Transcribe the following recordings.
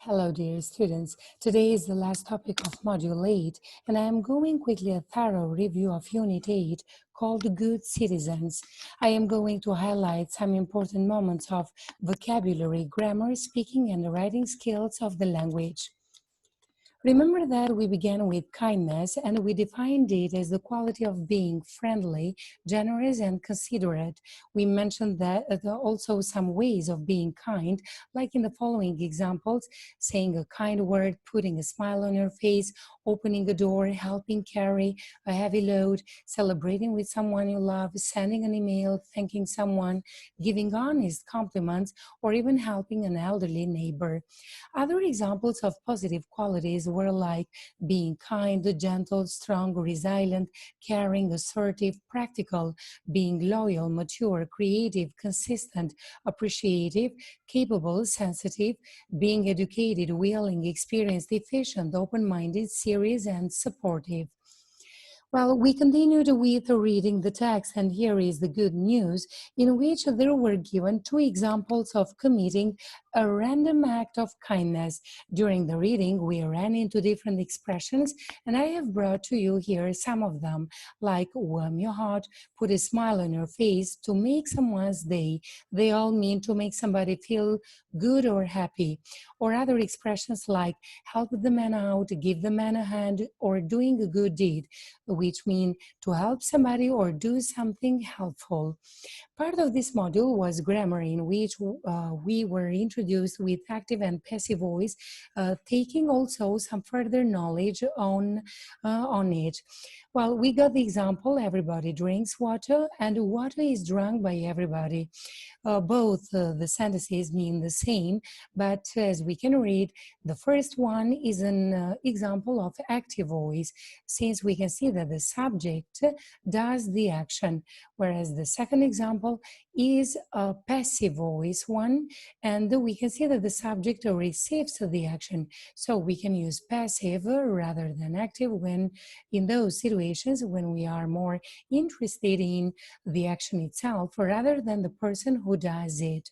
Hello, dear students. Today is the last topic of Module 8, and I am going quickly a thorough review of Unit 8 called Good Citizens. I am going to highlight some important moments of vocabulary, grammar, speaking, and writing skills of the language. Remember that we began with kindness and we defined it as the quality of being friendly, generous, and considerate. We mentioned that also some ways of being kind, like in the following examples: saying a kind word, putting a smile on your face, opening a door, helping carry a heavy load, celebrating with someone you love, sending an email, thanking someone, giving honest compliments, or even helping an elderly neighbor. Other examples of positive qualities were like being kind, gentle, strong, resilient, caring, assertive, practical, being loyal, mature, creative, consistent, appreciative, capable, sensitive, being educated, willing, experienced, efficient, open-minded, serious, and supportive. Well, we continued with reading the text, and here is the good news, in which there were given two examples of committing a random act of kindness. During the reading, we ran into different expressions, and I have brought to you here some of them, like warm your heart, put a smile on your face, to make someone's day. They all mean to make somebody feel good or happy. Or other expressions like help the man out, give the man a hand, or doing a good deed, which mean to help somebody or do something helpful. Part of this module was grammar, in which we were introduced with active and passive voice, taking also some further knowledge on it. Well, we got the example, everybody drinks water, and water is drunk by everybody. Both the sentences mean the same, but as we can read, the first one is an example of active voice, since we can see that the subject does the action, whereas the second example is a passive voice one, and we can see that the subject receives the action. So we can use passive rather than active when in those situations when we are more interested in the action itself rather than the person who does it.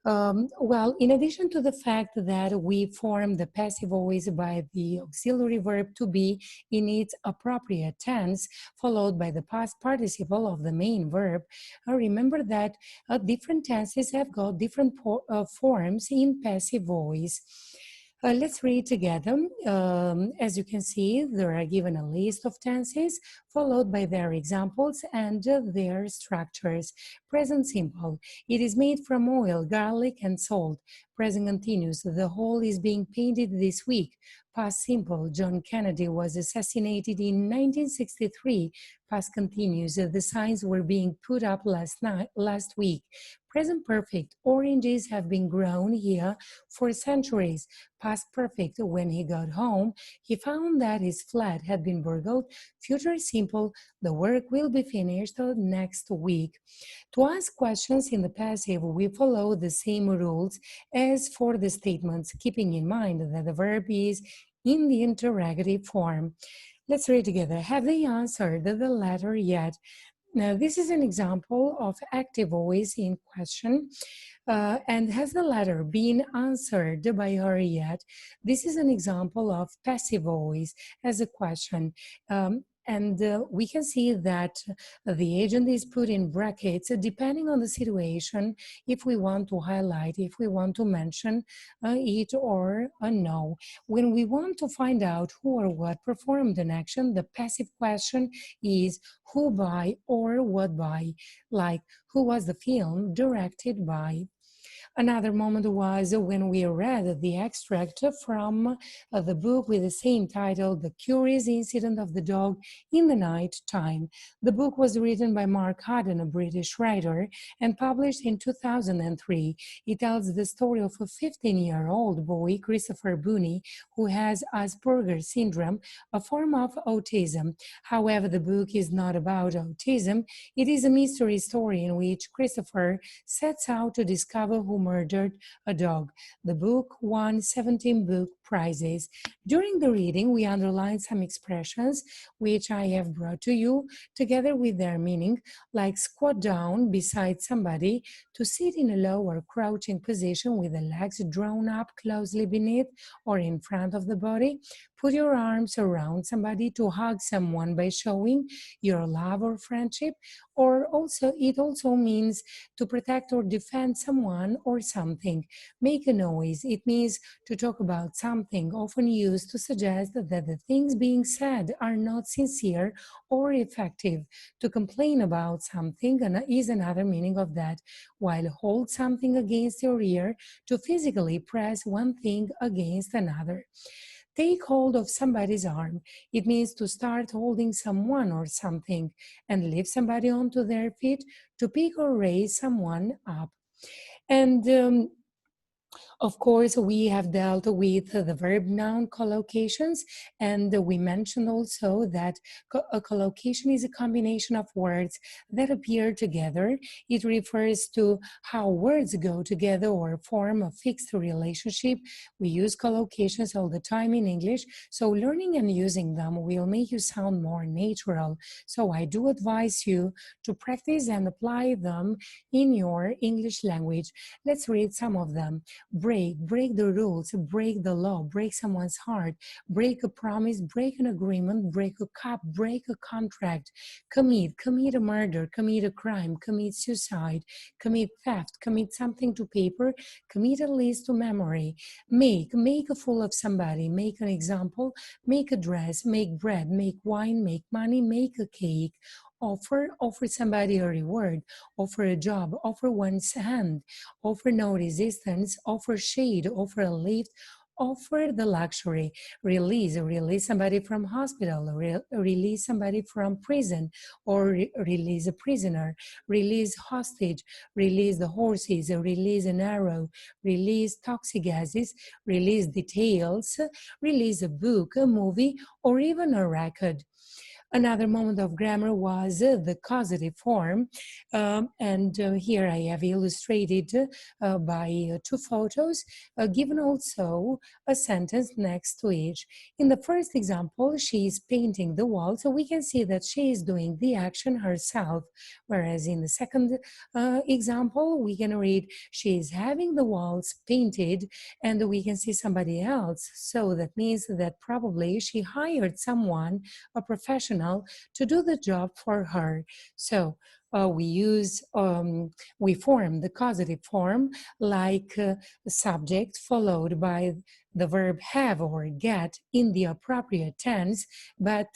Well, in addition to the fact that we form the passive voice by the auxiliary verb to be in its appropriate tense, followed by the past participle of the main verb, remember that different tenses have got different forms in passive voice. Let's read together. As you can see, there are given a list of tenses followed by their examples and their structures. Present simple. It is made from oil, garlic, and salt. Present continuous. The whole is being painted this week. Past simple. John Kennedy was assassinated in 1963. Past continuous. The signs were being put up last week. Present perfect. Oranges have been grown here for centuries. Past perfect. When he got home, he found that his flat had been burgled. Future simple. The work will be finished next week. To ask questions in the passive, we follow the same rules as for the statements, keeping in mind that the verb is in the interrogative form. Let's read together. Have they answered the letter yet? Now, this is an example of active voice in question. And has the letter been answered by her yet? This is an example of passive voice as a question. And we can see that the agent is put in brackets depending on the situation, if we want to highlight, if we want to mention it or a no. When we want to find out who or what performed an action, the passive question is who by or what by, like who was the film directed by. Another moment was when we read the extract from the book with the same title, The Curious Incident of the Dog in the Night Time. The book was written by Mark Haddon, a British writer, and published in 2003. It tells the story of a 15-year-old boy, Christopher Booney, who has Asperger's syndrome, a form of autism. However, the book is not about autism. It is a mystery story in which Christopher sets out to discover who murdered a dog. The book won 17 book prizes. During the reading, we underlined some expressions which I have brought to you together with their meaning, like squat down beside somebody, to sit in a low or crouching position with the legs drawn up closely beneath or in front of the body. Put your arms around somebody, to hug someone by showing your love or friendship, or also it also means to protect or defend someone or something. Make a noise. It means to talk about something, often used to suggest that the things being said are not sincere or effective. To complain about something is another meaning of that, while hold something against your ear, to physically press one thing against another. Take hold of somebody's arm. It means to start holding someone or something, and lift somebody onto their feet, to pick or raise someone up. And of course, we have dealt with the verb noun collocations, and we mentioned also that a collocation is a combination of words that appear together. It refers to how words go together or form a fixed relationship. We use collocations all the time in English, so learning and using them will make you sound more natural. So I do advise you to practice and apply them in your English language. Let's read some of them. Break the rules, break the law, break someone's heart, break a promise, break an agreement, break a cup, break a contract, commit a murder, commit a crime, commit suicide, commit theft, commit something to paper, commit a list to memory, make a fool of somebody, make an example, make a dress, make bread, make wine, make money, make a cake, offer somebody a reward, offer a job, offer one's hand, offer no resistance, offer shade, offer a lift, offer the luxury, release somebody from hospital, release somebody from prison, or release a prisoner, release hostage, release the horses, release an arrow, release toxic gases, release details, release a book, a movie, or even a record. Another moment of grammar was the causative form. And here I have illustrated by two photos, given also a sentence next to each. In the first example, she is painting the wall, so we can see that she is doing the action herself. Whereas in the second example, we can read, she is having the walls painted, and we can see somebody else. So that means that probably she hired someone, a professional, to do the job for her. So we form the causative form like the subject followed by the verb have or get in the appropriate tense, but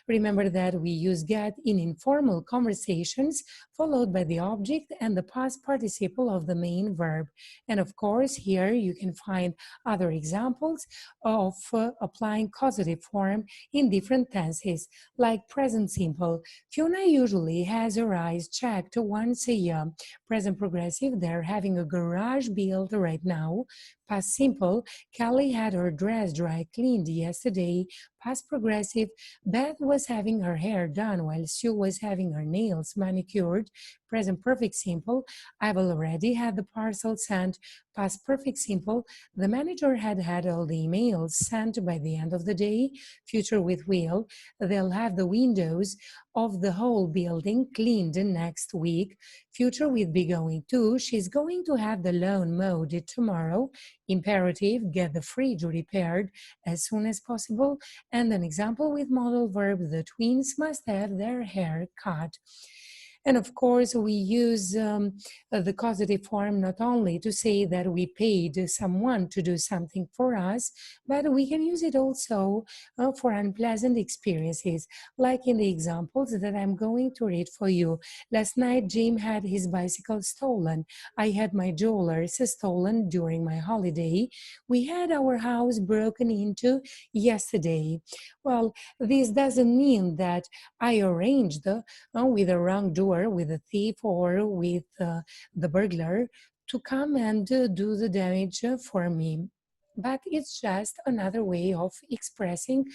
remember that we use get in informal conversations followed by the object and the past participle of the main verb. And of course, here you can find other examples of applying causative form in different tenses, like present simple. Fiona usually has her eyes checked once a year. Present progressive, they're having a garage built right now. Past simple, Kelly had her dress dry cleaned yesterday. Past progressive, Beth was having her hair done while Sue was having her nails manicured. Present perfect simple, I've already had the parcel sent. Past perfect simple, the manager had had all the emails sent by the end of the day. Future with will, they'll have the windows of the whole building cleaned next week. Future with be going to, she's going to have the lawn mowed tomorrow. Imperative, get the fridge repaired as soon as possible. And an example with modal verb, the twins must have their hair cut. And of course, we use the causative form not only to say that we paid someone to do something for us, but we can use it also for unpleasant experiences, like in the examples that I'm going to read for you. Last night, Jim had his bicycle stolen. I had my jewelers stolen during my holiday. We had our house broken into yesterday. Well, this doesn't mean that I arranged with a wrongdoer, with a thief, or with the burglar to come and do the damage for me. But it's just another way of expressing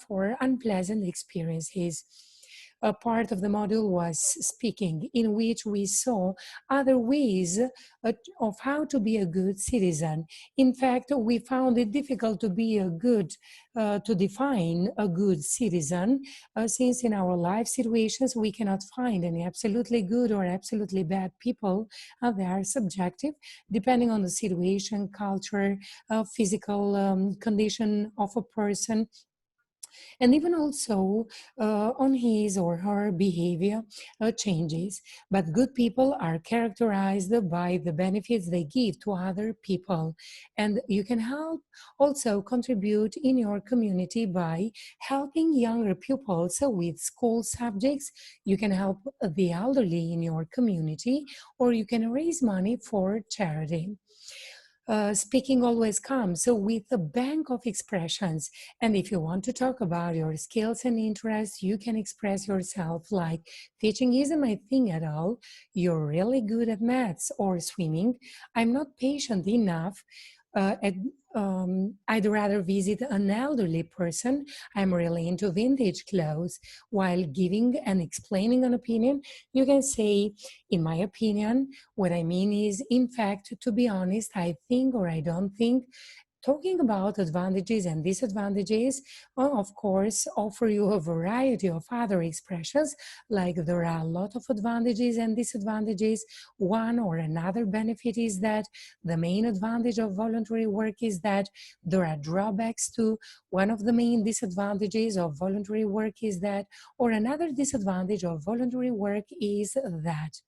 for unpleasant experiences. A part of the module was speaking, in which we saw other ways of how to be a good citizen. In fact, we found it difficult to be a good, to define a good citizen, since in our life situations we cannot find any absolutely good or absolutely bad people. They are subjective, depending on the situation, culture, physical condition of a person, and even also on his or her behavior changes. But good people are characterized by the benefits they give to other people. And you can help also contribute in your community by helping younger pupils with school subjects. You can help the elderly in your community, or you can raise money for charity. Speaking always comes with a bank of expressions. And if you want to talk about your skills and interests, you can express yourself like, teaching isn't my thing at all. You're really good at maths or swimming. I'm not patient enough. I'd rather visit an elderly person. I'm really into vintage clothes. While giving and explaining an opinion, you can say, in my opinion, what I mean is, in fact, to be honest, I think or I don't think. Talking about advantages and disadvantages, of course, offer you a variety of other expressions, like there are a lot of advantages and disadvantages. One or another benefit is that the main advantage of voluntary work is that there are drawbacks to. One of the main disadvantages of voluntary work is that, or another disadvantage of voluntary work is that.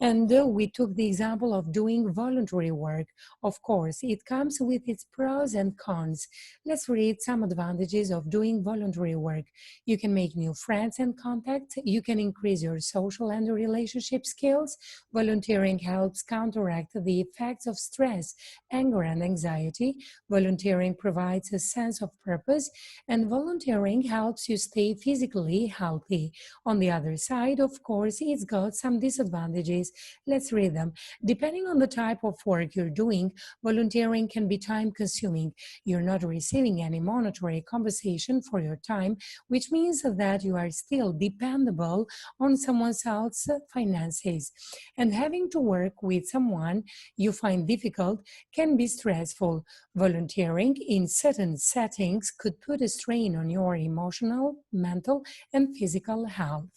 And we took the example of doing voluntary work. Of course, it comes with its pros and cons. Let's read some advantages of doing voluntary work. You can make new friends and contacts. You can increase your social and relationship skills. Volunteering helps counteract the effects of stress, anger, and anxiety. Volunteering provides a sense of purpose, and volunteering helps you stay physically healthy. On the other side, of course, it's got some disadvantages. Let's read them. Depending on the type of work you're doing, volunteering can be time consuming. You're not receiving any monetary compensation for your time, which means that you are still dependable on someone else's finances. And having to work with someone you find difficult can be stressful. Volunteering in certain settings could put a strain on your emotional, mental, and physical health.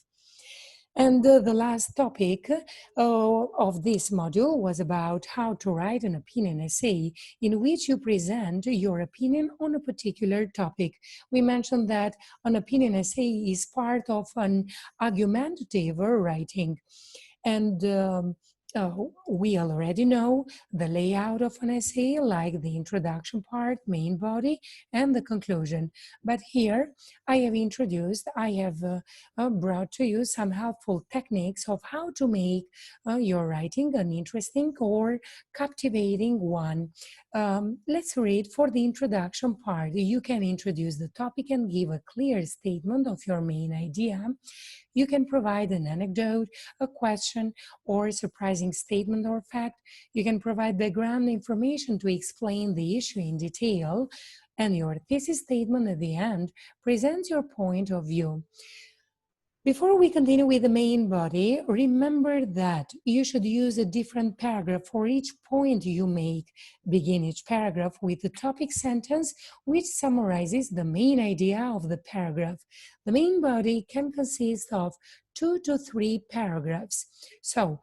And the last topic of this module was about how to write an opinion essay in which you present your opinion on a particular topic. We mentioned that an opinion essay is part of an argumentative writing. And uh, we already know the layout of an essay, like the introduction part, main body, and the conclusion. But here I have brought to you some helpful techniques of how to make your writing an interesting or captivating one. Let's read for the introduction part. You can introduce the topic and give a clear statement of your main idea. You can provide an anecdote, a question, or a surprising statement or fact. You can provide background information to explain the issue in detail. And your thesis statement at the end presents your point of view. Before we continue with the main body, remember that you should use a different paragraph for each point you make. Begin each paragraph with the topic sentence, which summarizes the main idea of the paragraph. The main body can consist of 2 to 3 paragraphs. So,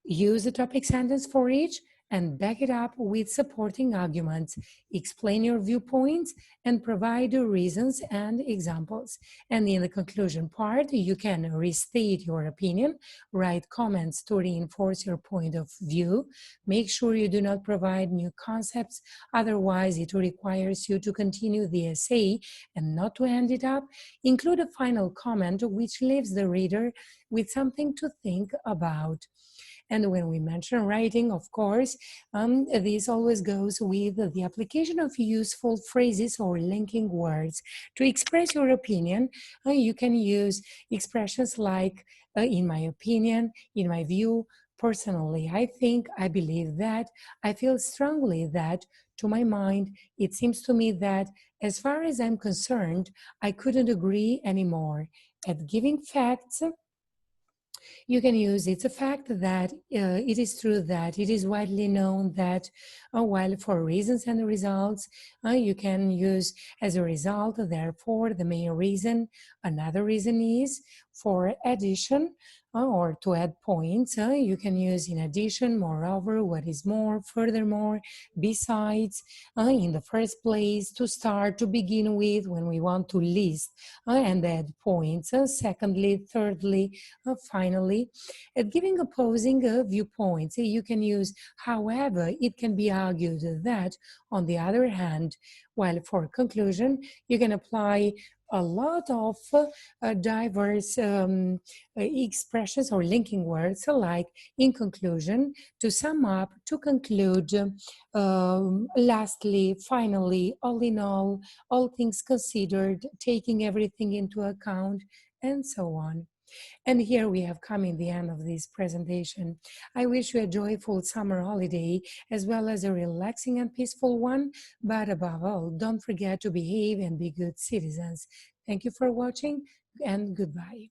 use the topic sentence for each and back it up with supporting arguments. Explain your viewpoints and provide the reasons and examples. And in the conclusion part, you can restate your opinion, write comments to reinforce your point of view. Make sure you do not provide new concepts, otherwise it requires you to continue the essay and not to end it up. Include a final comment which leaves the reader with something to think about. And when we mention writing, of course, this always goes with the application of useful phrases or linking words. To express your opinion, you can use expressions like, in my opinion, in my view, personally, I think, I believe that, I feel strongly that, to my mind, it seems to me that, as far as I'm concerned, I couldn't agree anymore. At giving facts, you can use it's a fact that it is true that it is widely known that while for reasons and results, you can use as a result, therefore, the main reason. Another reason is for addition or to add points. You can use in addition, moreover, what is more, furthermore, besides, in the first place, to start, to begin with, when we want to list and add points. Secondly, thirdly, finally, at giving opposing viewpoints, you can use, however, it can be argued that, on the other hand, while for conclusion, you can apply a lot of diverse expressions or linking words like in conclusion, to sum up, to conclude, lastly, finally, all in all things considered, taking everything into account, and so on. And here we have come in the end of this presentation. I wish you a joyful summer holiday as well as a relaxing and peaceful one. But above all, don't forget to behave and be good citizens. Thank you for watching and goodbye.